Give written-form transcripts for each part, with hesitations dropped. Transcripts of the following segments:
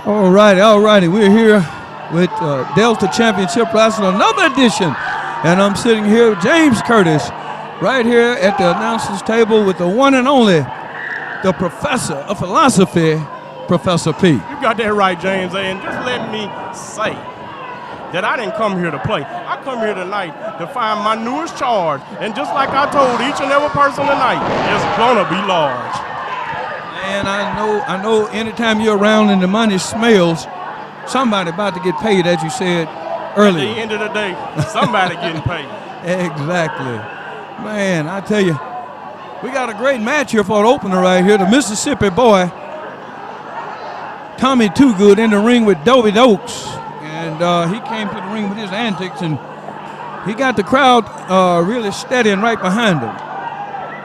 All righty. We're here with Delta Championship Wrestling, another edition. And I'm sitting here with James Curtis, right here at the announcer's table with the one and only, the professor of philosophy, Professor P. You got that right, James. And just let me say that I didn't come here to play. I come here tonight to find my newest charge. And just like I told each and every person tonight, it's gonna be large. And I know anytime you're around and the money smells, somebody about to get paid, as you said earlier. At the end of the day, somebody getting paid. Exactly. Man, I tell you, we got a great match here for an opener right here. The Mississippi boy, Tommy Too Good, in the ring with Doby Doke. And he came to the ring with his antics, and he got the crowd really steady and right behind him.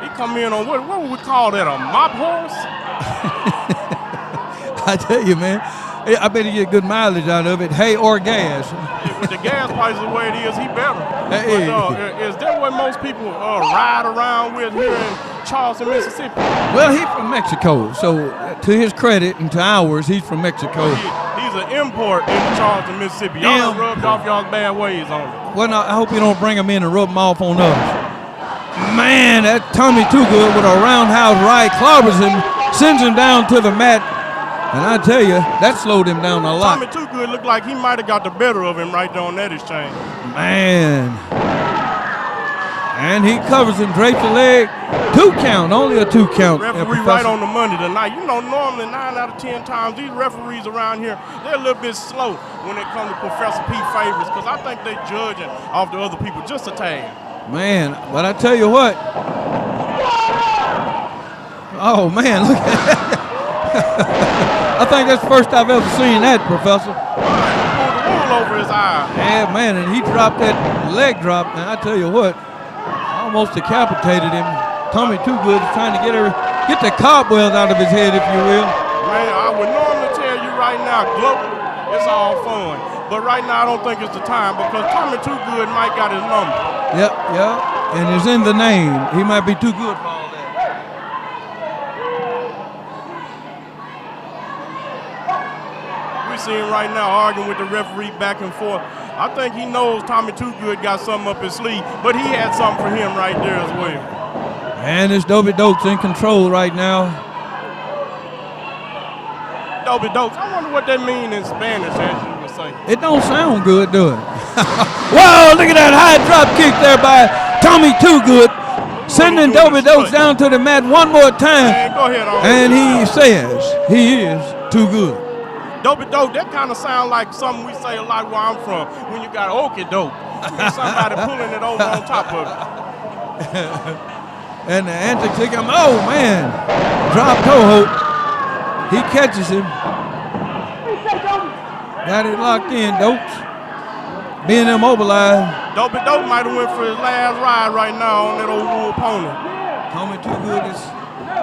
He come in on, what would we call that, a mop horse? I tell you, man, I bet he get good mileage out of it, hay or gas. With the gas prices the way it is, he better. Hey. But, is that what most people ride around with here in Charleston, Mississippi? Well, he's from Mexico, so to his credit and to ours, he's from Mexico. He's an import into Charleston, Mississippi. Y'all done rubbed off y'all's bad ways on him. Well, no, I hope you don't bring him in and rub him off on us. Man, that Tommy Too Good with a roundhouse right clobbers him, sends him down to the mat. And I tell you, that slowed him down a lot. Tommy Too Good looked like he might have got the better of him right there on that exchange. Man. And he covers him, drapes the leg. 2 count, only a 2 count. Referee right on the money tonight. You know, normally 9 out of 10 times, these referees around here, they're a little bit slow when it comes to Professor P favorites, because I think they're judging off the other people just a tad. Man, but I tell you what. Oh, man, look at that. I think that's the first I've ever seen that, Professor. He pulled the wool over his eye. Yeah, man, and he dropped that leg drop, and I tell you what, almost decapitated him. Tommy Too Good is trying to get the cobwebs out of his head, if you will. Man, I would normally tell you right now, global, it's all fun. But right now, I don't think it's the time, because Tommy Too Good might got his number. Yep, and it's in the name. He might be too good for all that. We see him right now arguing with the referee back and forth. I think he knows Tommy Too Good got something up his sleeve, but he had something for him right there as well. And it's Doby Doke in control right now. Doby Doke, I wonder what that means in Spanish, as you would say. It don't sound good, do it? Wow, look at that high drop kick there by Tommy Too Good, sending Doby Doke down to the mat one more time. Man, go ahead, and he says he is too good. Doby Doke, that kind of sound like something we say a lot where I'm from, when you got okie doke. Somebody pulling it over on top of it. And the antics, oh man, drop toe hold. He catches him. Got it locked in, Dokes. Being immobilized. Doby Doke might have went for his last ride right now on that old wool pony. Tommy Too Good is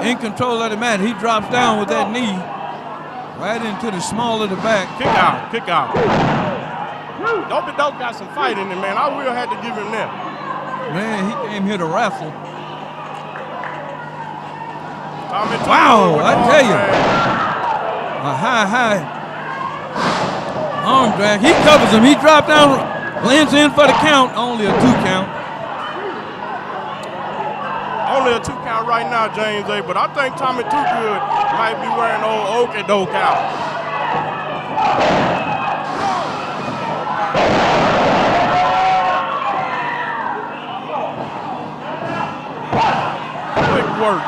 in control of the mat. He drops down with that knee right into the small of the back. Kick out. Doby Doke got some fight in him, man. I will have to give him that. Man, he came here to wrestle. Wow, I tell you. A high arm drag. He covers him. He dropped down, lands in for the count. Only a 2 count. Only a 2 count right now, James A. But I think Tommy Too Good might be wearing old okie doke out. Quick work.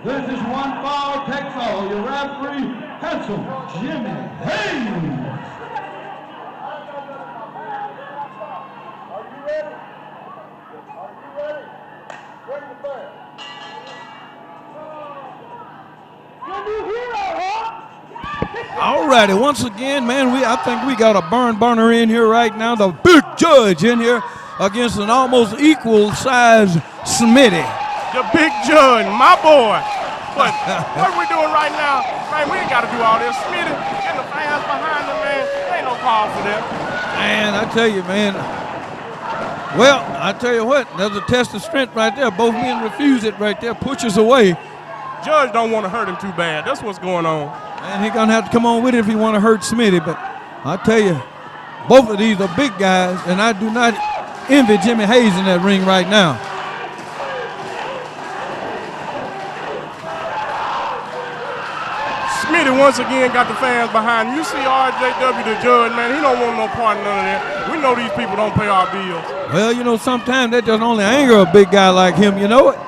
This is one fall takes all. Your referee, handsome Jimmy Hayes. All righty, once again, man, I think we got a burner in here right now. The big judge in here against an almost equal size Smitty. The big judge, my boy. But what we doing right now, man, we ain't got to do all this. Smitty, getting the fans behind him, man. Ain't no call for that. Man, I tell you, man. Well, I tell you what, there's a test of strength right there. Both men refuse it right there, pushes away. Judge don't want to hurt him too bad. That's what's going on. And he's going to have to come on with it if he want to hurt Smitty. But I tell you, both of these are big guys, and I do not envy Jimmy Hayes in that ring right now. Smitty once again got the fans behind him. You see R.J.W, the judge, man, he don't want no part in none of that. We know these people don't pay our bills. Well, you know, sometimes that just only anger a big guy like him, you know it?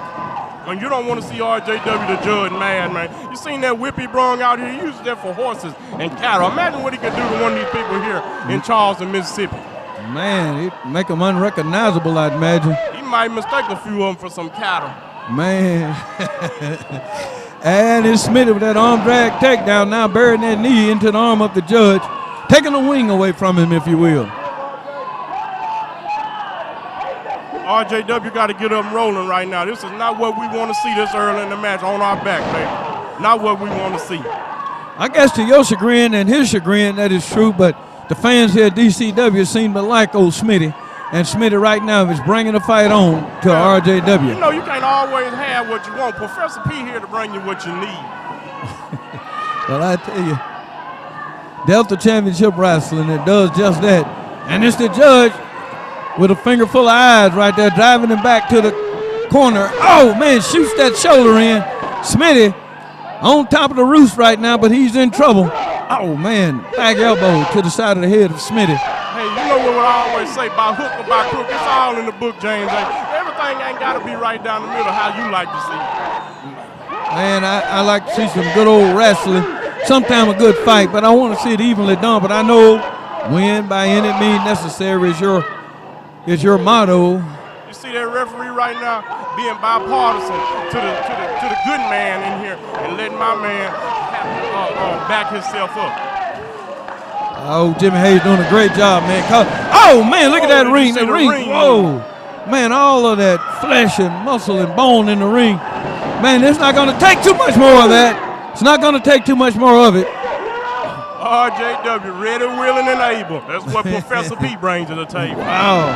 And you don't want to see R.J.W, the judge, mad, man. You seen that whip he brung out here? He uses that for horses and cattle. Imagine what he could do to one of these people here in Charleston, Mississippi. Man, he'd make them unrecognizable, I'd imagine. He might mistake a few of them for some cattle. Man. And it's Smitty with that arm drag takedown, now burying that knee into the arm of the judge, taking the wing away from him, if you will. R.J.W got to get up and rolling right now. This is not what we want to see this early in the match on our back, baby. Not what we want to see. I guess to your chagrin and his chagrin, that is true, but the fans here at DCW seem to like old Smitty. And Smitty right now is bringing the fight on to R.J.W. You know, you can't always have what you want. Professor P here to bring you what you need. Well, I tell you, Delta Championship Wrestling, it does just that. And it's the judge with a finger full of eyes right there, driving him back to the corner. Oh, man, shoots that shoulder in. Smitty on top of the roof right now, but he's in trouble. Oh, man, back elbow to the side of the head of Smitty. Hey, you know what I always say, by hook or by crook, it's all in the book, James. Everything ain't got to be right down the middle how you like to see it. Man, I like to see some good old wrestling, sometimes a good fight, but I want to see it evenly done. But I know win by any means necessary is your motto. You see that referee right now being bipartisan to the good man in here and letting my man back himself up. Oh, Jimmy Hayes doing a great job, man. Oh, man, look at that ring. The ring. Whoa. Man, all of that flesh and muscle and bone in the ring. Man, it's not going to take too much more of that. It's not going to take too much more of it. R.J.W, ready, willing, and able. That's what Professor P brings to the table. Wow.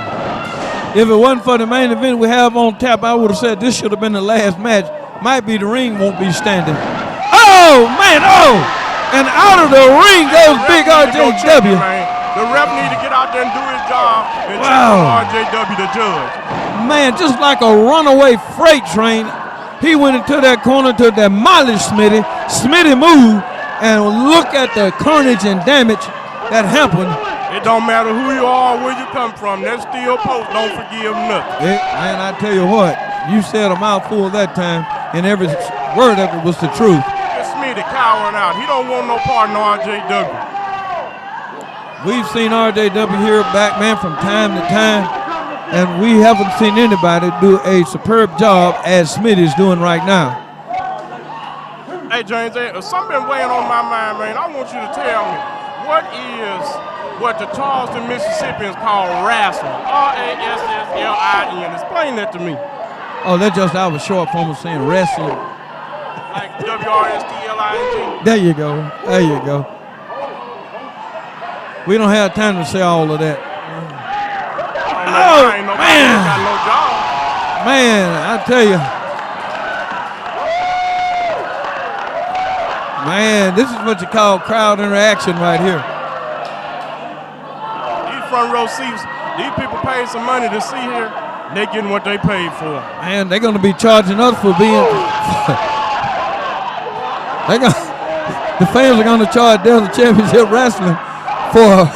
If it wasn't for the main event we have on tap, I would have said this should have been the last match. Might be the ring won't be standing. Oh, man, oh. And out of the ring goes big R.J.W. The ref need to get out there and do his job and check R.J.W, the judge. Man, just like a runaway freight train, he went into that corner to demolish Smitty. Smitty moved, and look at the carnage and damage that happened. It don't matter who you are or where you come from. That steel post don't forgive nothing. Man, I tell you what, you said a mouthful that time, and every word of it was the truth. Smitty cowering out. He don't want no part in R.J.W. We've seen R.J.W. here back, man, from time to time, and we haven't seen anybody do a superb job as Smitty's doing right now. Hey, James, something been weighing on my mind, man. I want you to tell me, what the Charleston, Mississippians call wrestling? R-A-S-S-L-I-N. Explain that to me. Oh, that's just our short form of saying wrestling. Like W-R-S-T-L-I-N-G? There you go. There you go. We don't have time to say all of that. Oh, man. Got no job. Man, I tell you. Man, this is what you call crowd interaction right here. These front row seats, these people paid some money to see here. They getting what they paid for. Man, they're going to be charging us for being... the fans are going to charge Delta Championship Wrestling for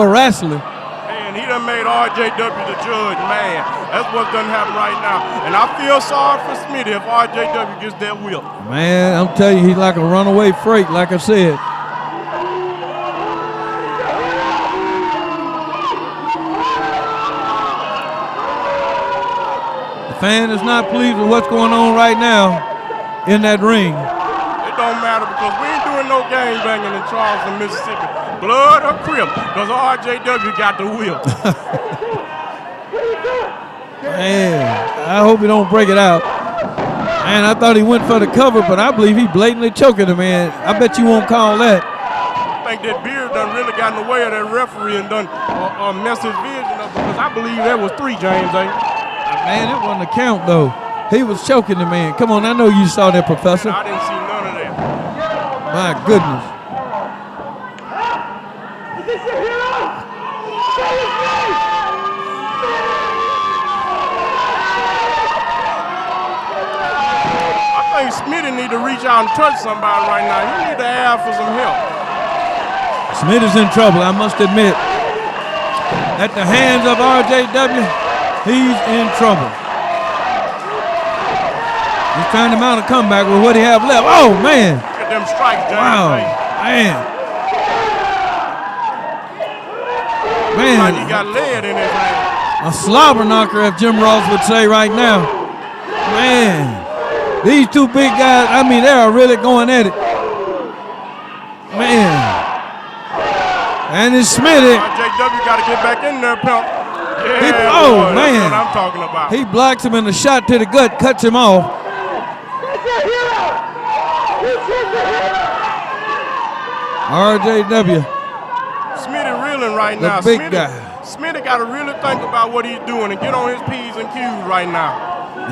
wrestling. Man, he done made R.J.W. the judge mad. That's what doesn't happen right now. And I feel sorry for Smitty if R.J.W. gets that whip. Man, I'm telling you, he's like a runaway freight, like I said. The fan is not pleased with what's going on right now in that ring. It don't matter because we ain't doing no gang banging in Charleston, Mississippi. Blood or crip, because R.J.W. got the whip. Man, I hope he don't break it out. Man, I thought he went for the cover, but I believe he blatantly choking the man. I bet you won't call that. I think that beard done really got in the way of that referee and done messed his vision up because I believe that was 3, James. Man, it wasn't a count, though. He was choking the man. Come on, I know you saw that, Professor. I didn't see none of that. My goodness. I think Smitty need to reach out and touch somebody right now. He need to ask for some help. Smitty's in trouble, I must admit. At the hands of R.J.W., he's in trouble. He's trying to mount a comeback with what he have left. Oh, man. Look at them strikes, James. Wow, man. Like he got lead in his hand. A slobber knocker, if Jim Ross would say right now. Man, these two big guys, I mean, they are really going at it. Man. And it's Smitty. R.J.W. got to get back in there, pimp. Yeah, oh, boy, man. That's what I'm talking about. He blocks him and a shot to the gut cuts him off. R.J.W. Smitty reeling right now. The big guy. Smitty got to really think about what he's doing and get on his P's and Q's right now.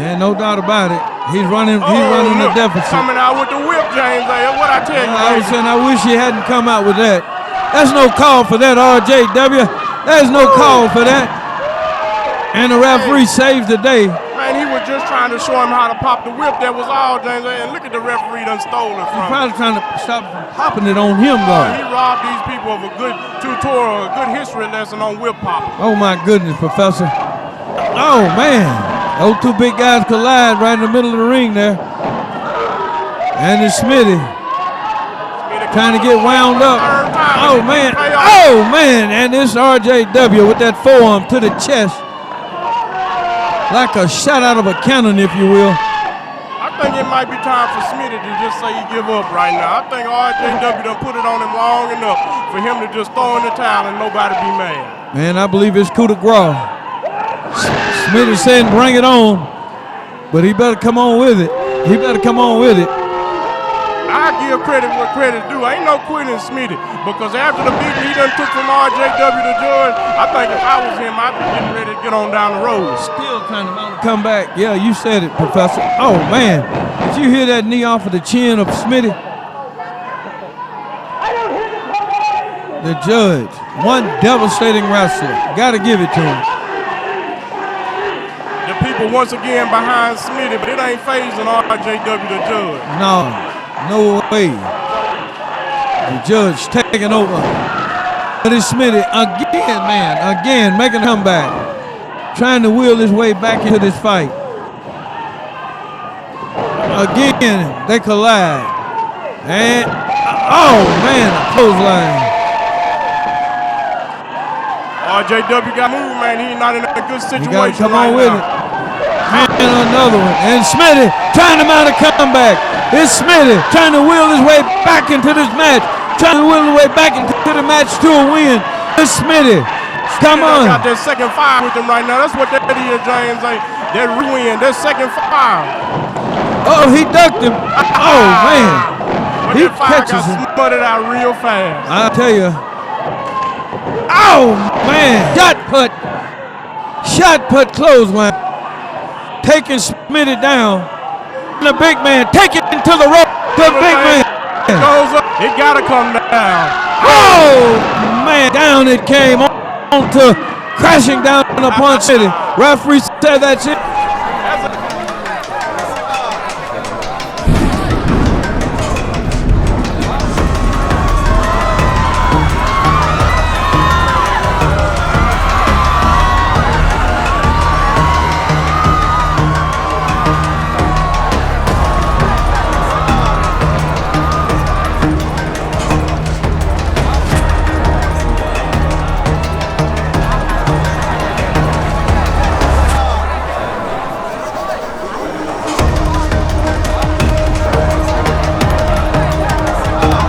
Yeah, no doubt about it. He's running the deficit. Coming out with the whip, James. That's what I tell you. I was saying, I wish he hadn't come out with that. That's no call for that, R.J.W. There's no call for that. And the referee saves the day. Man, he was just trying to show him how to pop the whip. That was all, James. And look at the referee done stole it from him. He's probably trying to stop from popping it on him, though. He robbed these people of a good tutorial, a good history lesson on whip popping. Oh, my goodness, Professor. Oh, man. Those two big guys collide right in the middle of the ring there. And it's Smitty trying to get wound up. Oh, man. Oh, man. And it's R.J.W. with that forearm to the chest. Like a shot out of a cannon, if you will. I think it might be time for Smitty to just say he give up right now. I think R.J.W. done put it on him long enough for him to just throw in the towel and nobody be mad. Man, I believe it's coup de grace. Smitty saying bring it on, but he better come on with it. He better come on with it. I give credit where credit's due. Ain't no quitting Smitty because after the beating he done took from R.J.W. the judge, I think if I was him, I'd be getting ready to get on down the road. Still trying to come back. Yeah, you said it, Professor. Oh, man. Did you hear that knee off of the chin of Smitty? The judge, one devastating wrestler. Got to give it to him. The people once again behind Smitty, but it ain't phasing R.J.W. the judge. No way. The judge taking over. But it's Smitty again, man. Again, making a comeback. Trying to wheel his way back into this fight. Again, they collide. And, oh, man, a clothesline. R.J.W. got moved, man. He's not in a good situation. You got to come right on with now. it. And another one. And Smitty trying to mount a comeback. It's Smitty trying to wheel his way back into this match. Trying to wheel his way back into the match to a win. It's Smitty. Come on. Got that second fire with him right now. That's what that is, James. That win, that second fire. Oh, he ducked him. Oh, man. But He that fire catches got him. smutted out real fast. I'll tell you. Oh, man. Shot put clothesline. Taking Smitty down. The big man taking it to the rope. The big man goes up. It got to come down. Oh, man. Down it came on to crashing down upon Smitty. Referee said that's it.